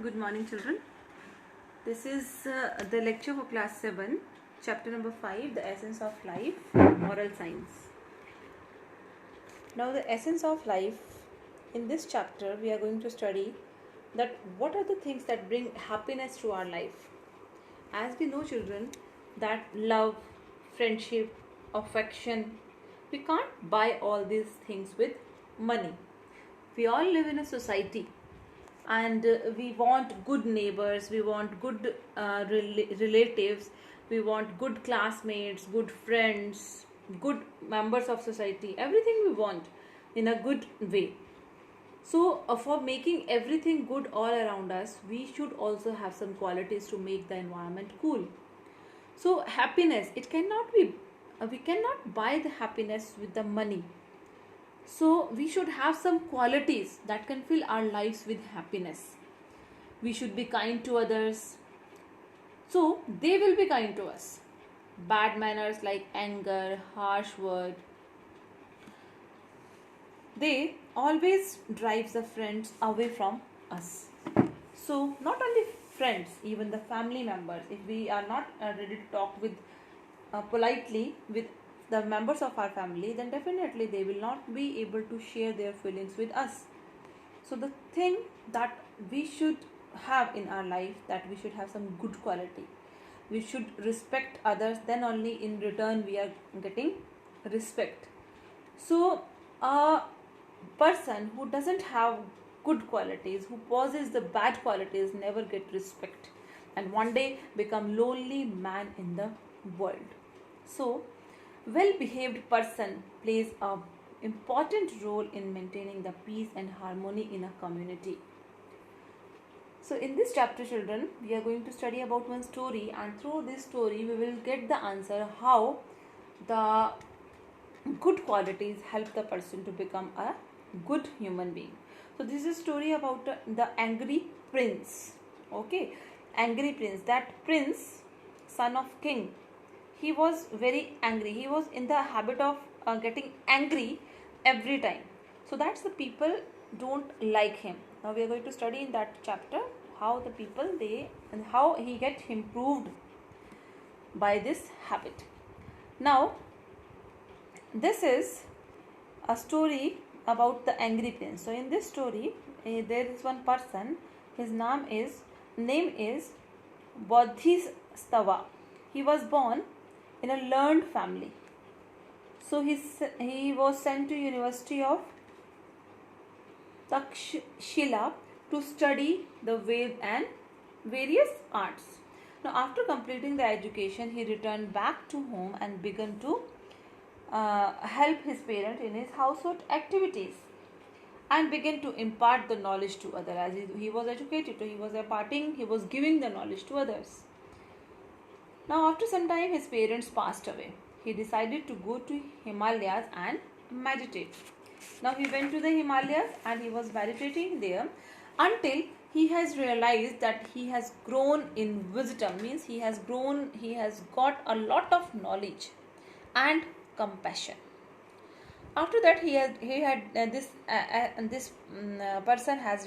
Good morning, children. This is the lecture for class 7, chapter number 5, The Essence of Life, Moral Science. Now, the essence of life, in this chapter, we are going to study that what are the things that bring happiness to our life. As we know, children, that love, friendship, affection, we can't buy all these things with money. We all live in a society, and we want good neighbors, we want good relatives, we want good classmates, good friends, good members of society, everything we want in a good way. So for making everything good all around us, we should also have some qualities to make the environment cool. So happiness, it cannot be we cannot buy the happiness with the money. So we should have some qualities that can fill our lives with happiness. We should be kind to others, so they will be kind to us. Bad manners like anger, harsh word, they always drives the friends away from us. So not only friends, even the family members, if we are not ready to talk with politely with the members of our family, then definitely they will not be able to share their feelings with us. So the thing that we should have in our life, that we should have some good quality, we should respect others, then only in return we are getting respect. So a person who doesn't have good qualities, who possesses the bad qualities, never get respect, and one day become lonely man in the world. So well behaved person plays a important role in maintaining the peace and harmony in a community. So in this chapter, children, we are going to study about one story, and through this story we will get the answer how the good qualities help the person to become a good human being. So this is a story about the angry prince. Okay, angry prince. That prince, son of king, he was very angry. He was in the habit of getting angry every time. So that's the people don't like him. Now we are going to study in that chapter how the people they and how he get improved by this habit. Now this is a story about the angry prince. So in this story, there is one person. His name is Bodhisattva. He was born in a learned family. So he was sent to University of Takshila to study the Ved and various arts. Now after completing the education, he returned back to home and began to help his parents in his household activities and began to impart the knowledge to others. As he was educated, so he was giving the knowledge to others. Now after some time his parents passed away. He decided to go to Himalayas and meditate. Now he went to the Himalayas and he was meditating there until he has realized that he has grown in wisdom, means he has got a lot of knowledge and compassion. After that this person has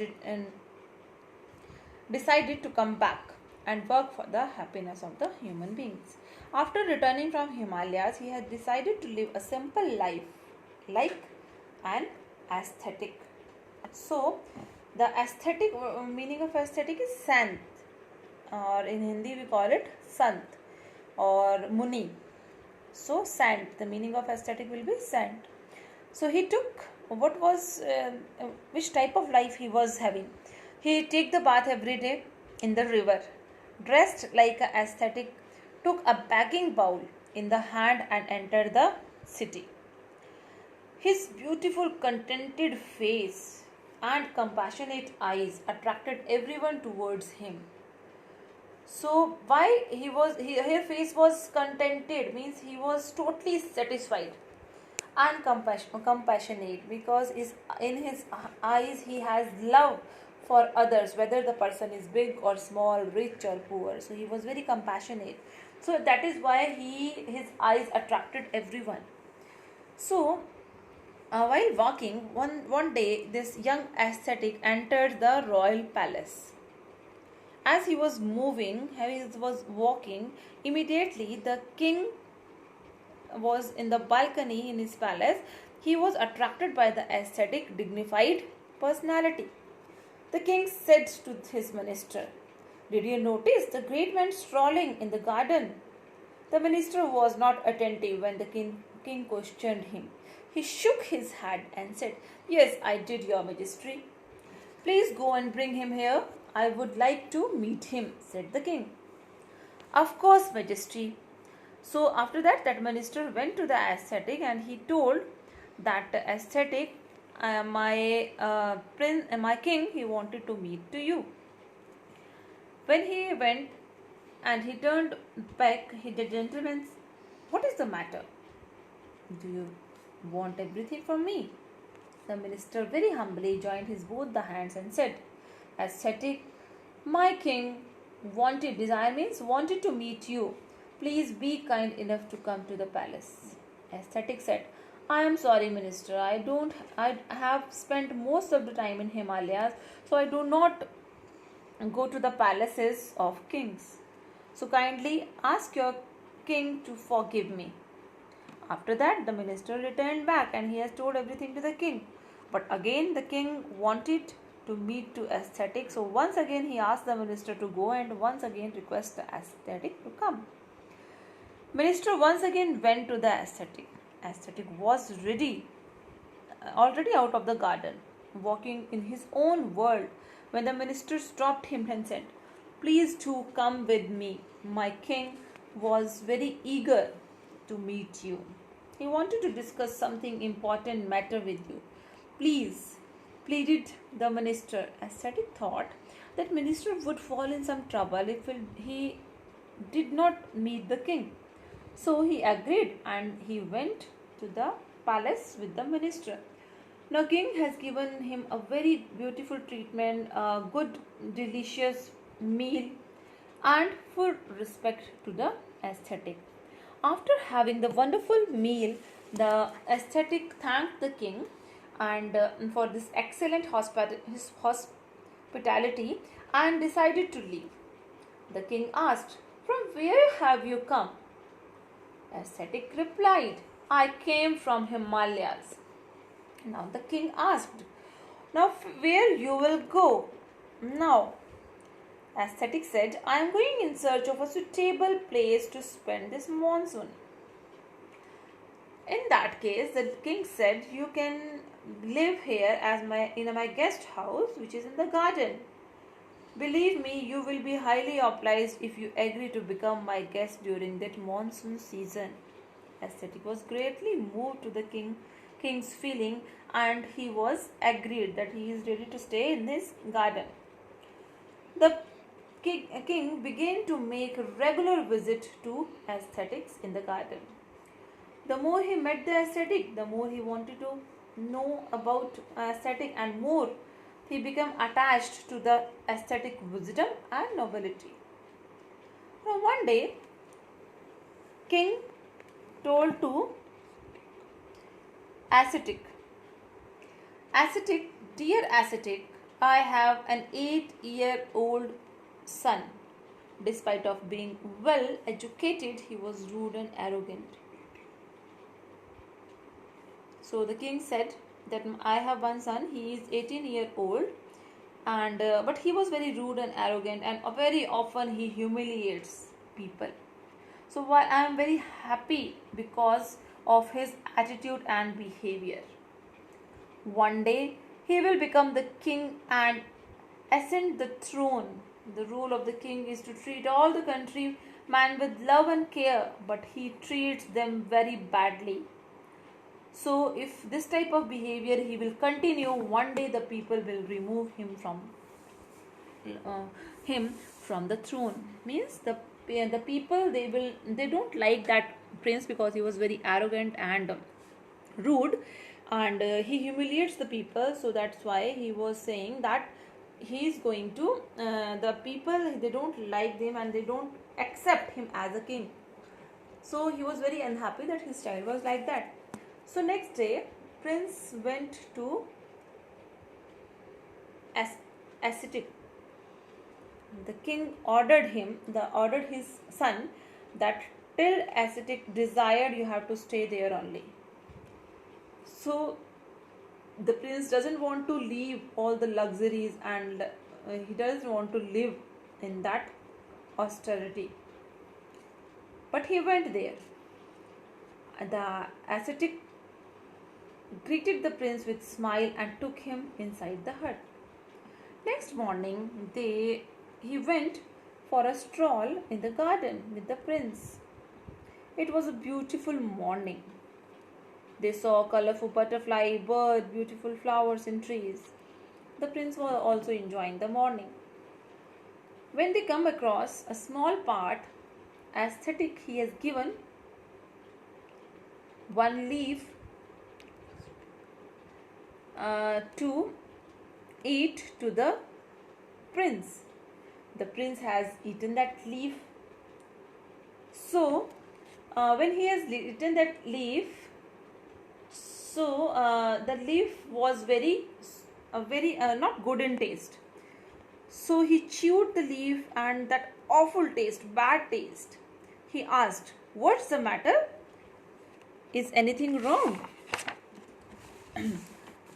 decided to come back and work for the happiness of the human beings. After returning from Himalayas, he had decided to live a simple life, like an aesthetic. So the aesthetic meaning of aesthetic is sant, or in Hindi we call it sant or muni. So sant, the meaning of aesthetic will be sant. So he took which type of life he was having. He take the bath every day in the river, dressed like an aesthetic, took a begging bowl in the hand and entered the city. His beautiful contented face and compassionate eyes attracted everyone towards him. So why her face was contented, means he was totally satisfied and compassionate, because in his eyes he has love for others, whether the person is big or small, rich or poor. So he was very compassionate. So that is why his eyes attracted everyone. So while walking, one day this young ascetic entered the royal palace. As he was moving, as he was walking, immediately the king was in the balcony in his palace. He was attracted by the aesthetic, dignified personality. The king said to his minister, "Did you notice the great man strolling in the garden?" The minister was not attentive when the king questioned him. He shook his head and said, "Yes, I did, your majesty." "Please go and bring him here. I would like to meet him," said the king. "Of course, majesty." So after that, that minister went to the ascetic and he told that the ascetic, my king, he wanted to meet to you. When he went and he turned back, the gentleman, "What is the matter? Do you want everything from me?" The minister very humbly joined his both the hands and said, "Ascetic, my king wanted to meet you. Please be kind enough to come to the palace." Ascetic said, "I am sorry, minister. I have spent most of the time in Himalayas, so I do not go to the palaces of kings. So kindly ask your king to forgive me." After that, the minister returned back and he has told everything to the king. But again, the king wanted to meet to ascetic. So once again, he asked the minister to go and once again request the ascetic to come. Minister once again went to the ascetic. Ascetic was already out of the garden, walking in his own world, when the minister stopped him and said, "Please do come with me. My king was very eager to meet you. He wanted to discuss something important matter with you. Please," pleaded the minister. Ascetic thought that minister would fall in some trouble if he did not meet the king. So he agreed and he went to the palace with the minister. Now king has given him a very beautiful treatment, a good delicious meal and full respect to the ascetic. After having the wonderful meal, the ascetic thanked the king and for this excellent hospitality and decided to leave. The king asked, "From where have you come?" Ascetic replied, "I came from Himalayas." Now the king asked, "Now where you will go?" Now ascetic said, "I am going in search of a suitable place to spend this monsoon." In that case, the king said, "You can live here as in my guest house, which is in the garden. Believe me, you will be highly obliged if you agree to become my guest during that monsoon season." Ascetic was greatly moved to the king's feeling and he was agreed that he is ready to stay in his garden. The king began to make a regular visit to ascetics in the garden. The more he met the ascetic, the more he wanted to know about ascetic and more he became attached to the ascetic wisdom and nobility. Now one day, king told to ascetic, "Dear ascetic, I have an 8-year-old son. Despite of being well educated, he was rude and arrogant." So the king said that I have one son, he is 18-year-old and but he was very rude and arrogant and very often he humiliates people. So why I am very happy because of his attitude and behavior. One day he will become the king and ascend the throne. The rule of the king is to treat all the countrymen with love and care, but he treats them very badly. So if this type of behavior he will continue, one day the people will remove him from the throne. Means the people they don't like that prince because he was very arrogant and rude and he humiliates the people. So that's why he was saying that he is going to the people, they don't like him and they don't accept him as a king. So he was very unhappy that his child was like that. So next day prince went to ascetic The king ordered his son that till ascetic desired you have to stay there only. So the prince doesn't want to leave all the luxuries, and he doesn't want to live in that austerity. But he went there. The ascetic greeted the prince with smile and took him inside the hut. Next morning, he went for a stroll in the garden with the prince. It was a beautiful morning. They saw colorful butterfly, birds, beautiful flowers and trees. The prince was also enjoying the morning. When they come across a small part, aesthetic, he has given one leaf to eat to the prince. The prince has eaten that leaf. So, when he has eaten that leaf, the leaf was very not good in taste. So he chewed the leaf, and that awful taste, bad taste. He asked, "What's the matter? Is anything wrong?"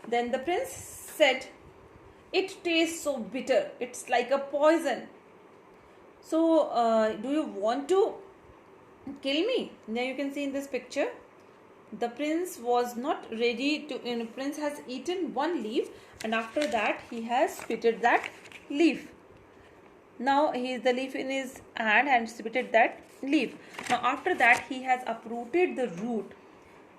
Then the prince said, "It tastes so bitter. It's like a poison. So, do you want to kill me?" Now you can see in this picture, the prince was not ready to. Prince has eaten one leaf, and after that he has spitted that leaf. Now the leaf in his hand and spitted that leaf. Now after that he has uprooted the root,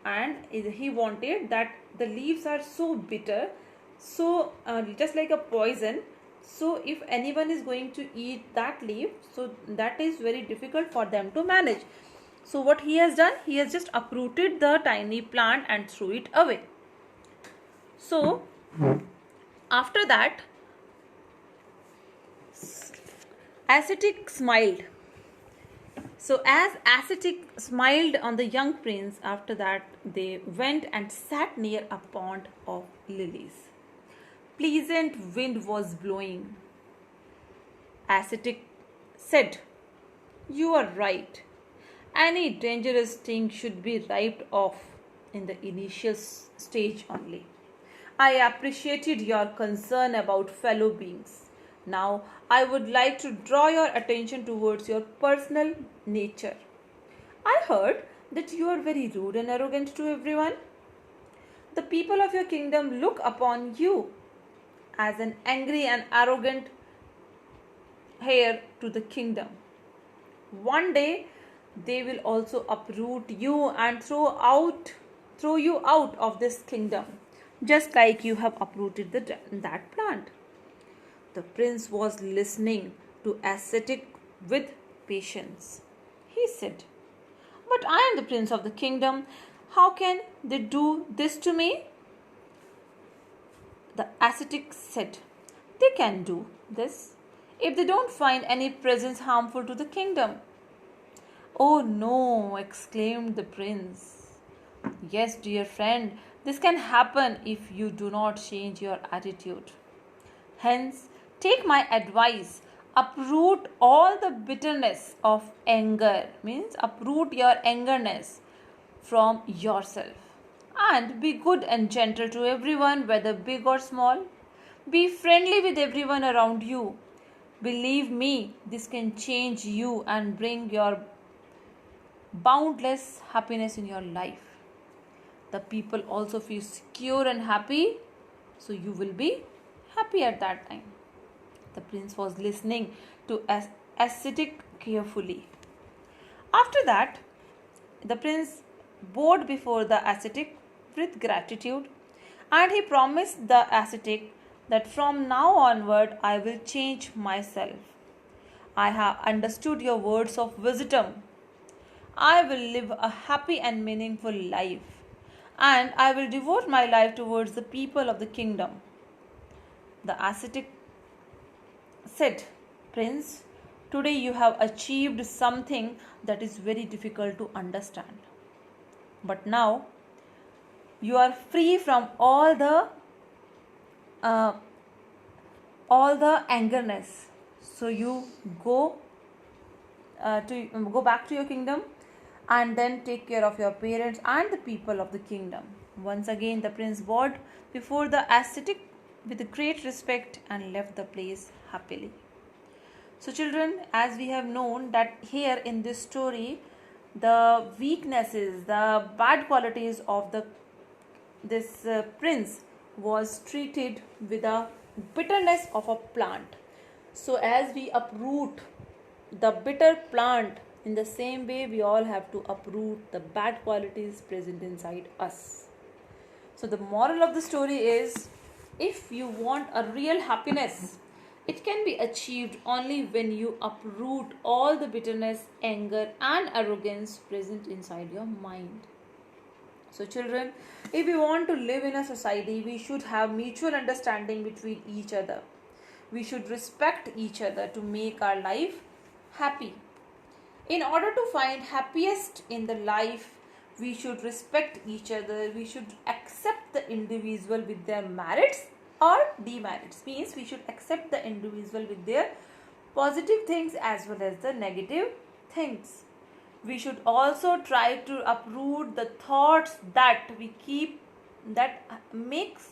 and he wanted that the leaves are so bitter, so just like a poison. So if anyone is going to eat that leaf, so that is very difficult for them to manage. So what he has done, he has just uprooted the tiny plant and threw it away. So after that, ascetic smiled. So as ascetic smiled on the young prince, after that they went and sat near a pond of lilies. Pleasant wind was blowing. Ascetic said, "You are right. Any dangerous thing should be wiped off in the initial stage only. I appreciated your concern about fellow beings. Now, I would like to draw your attention towards your personal nature. I heard that you are very rude and arrogant to everyone. The people of your kingdom look upon you as an angry and arrogant heir to the kingdom. One day, they will also uproot you and throw you out of this kingdom, just like you have uprooted that plant." The prince was listening to ascetic with patience. He said, "But I am the prince of the kingdom. How can they do this to me?" The ascetic said, "They can do this if they don't find any presence harmful to the kingdom." "Oh no," exclaimed the prince. "Yes, dear friend, this can happen if you do not change your attitude. Hence, take my advice. Uproot all the bitterness of anger," means uproot your angerness from yourself. "And be good and gentle to everyone, whether big or small. Be friendly with everyone around you. Believe me, this can change you and bring your boundless happiness in your life. The people also feel secure and happy, so you will be happy at that time." The prince was listening to ascetic carefully. After that, the prince bowed before the ascetic with gratitude, and he promised the ascetic that from now onward I will change myself. "I have understood your words of wisdom. I will live a happy and meaningful life, and I will devote my life towards the people of the kingdom." The ascetic said, "Prince, today you have achieved something that is very difficult to understand. But now you are free from all the angerness. So you go to go back to your kingdom and then take care of your parents and the people of the kingdom. Once again, the prince bowed before the ascetic with great respect and left the place happily. So, children, as we have known that here in this story, the weaknesses, the bad qualities of this prince was treated with a bitterness of a plant. So, as we uproot the bitter plant, in the same way, we all have to uproot the bad qualities present inside us. So, the moral of the story is, if you want a real happiness, it can be achieved only when you uproot all the bitterness, anger, and arrogance present inside your mind. So, children, if we want to live in a society, we should have mutual understanding between each other. We should respect each other to make our life happy. In order to find happiest in the life, we should respect each other. We should accept the individual with their merits or demerits. Means we should accept the individual with their positive things as well as the negative things. We should also try to uproot the thoughts that we keep that makes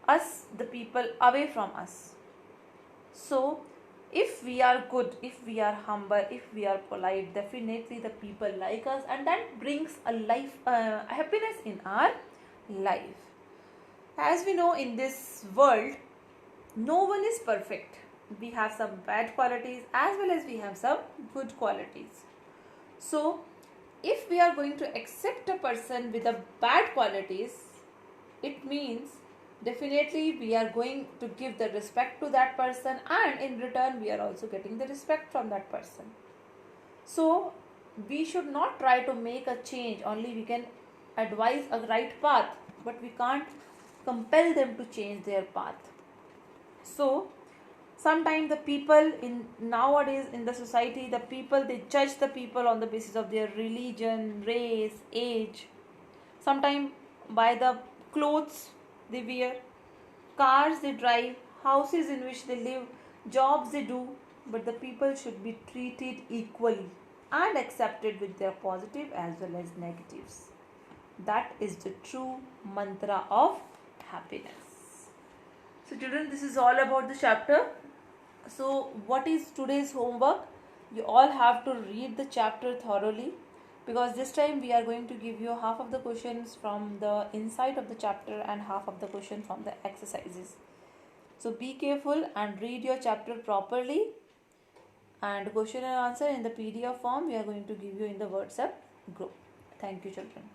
us the people away from us. So if we are good, if we are humble, if we are polite, definitely the people like us, and that brings a life happiness in our life. As we know, in this world no one is perfect. We have some bad qualities as well as we have some good qualities. So if we are going to accept a person with the bad qualities, it means definitely we are going to give the respect to that person, and in return we are also getting the respect from that person. So we should not try to make a change, only we can advise a right path, but we can't compel them to change their path. So sometimes the people in nowadays in the society, the people, they judge the people on the basis of their religion, race, age, sometimes by the clothes they wear, cars they drive, houses in which they live, jobs they do. But the people should be treated equally and accepted with their positive as well as negatives. That is the true mantra of happiness. So children, this is all about the chapter. So what is today's homework? You all have to read the chapter thoroughly, because this time we are going to give you half of the questions from the inside of the chapter and half of the question from the exercises. So be careful and read your chapter properly, and question and answer in the PDF form we are going to give you in the WhatsApp group. Thank you, children.